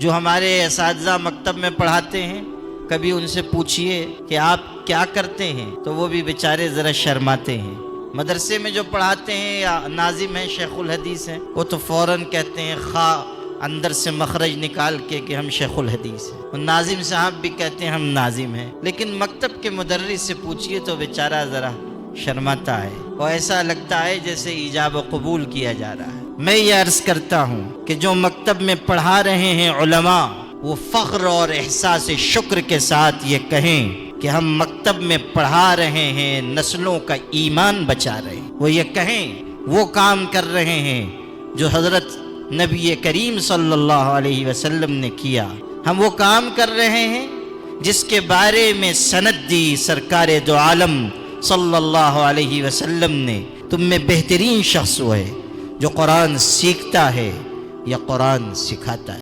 जो हमारे असातिज़ा मकतब में पढ़ाते हैं, कभी उनसे पूछिए कि आप क्या करते हैं तो वो भी बेचारे ज़रा शर्माते हैं। मदरसे में जो पढ़ाते हैं या नाजिम हैं, शेखुल हदीस हैं, वो तो फ़ौरन कहते हैं खा अंदर से मखरज निकाल के कि हम शेखुल हदीस हैं। और नाजिम साहब भी कहते हैं हम नाजिम हैं। लेकिन मकतब के मुदर्रिस से पूछिए तो बेचारा ज़रा शर्माता है और ऐसा लगता है जैसे ईजाब व कबूल किया जा रहा है। मैं ये अर्ज़ करता हूँ कि जो मकतब में पढ़ा रहे हैं उलमा, वो फ़ख्र और एहसास शुक्र के साथ ये कहें कि हम मकतब में पढ़ा रहे हैं, नस्लों का ईमान बचा रहे हैं। वो ये कहें वो काम कर रहे हैं जो हज़रत नबी करीम सल्लल्लाहु अलैहि वसल्लम ने किया। हम वो काम कर रहे हैं जिसके बारे में सनद दी सरकार दो आलम सल्लल्लाहु अलैहि वसल्लम ने, तुम में बेहतरीन शख्स वो है जो कुरान सीखता है या कुरान सिखाता है।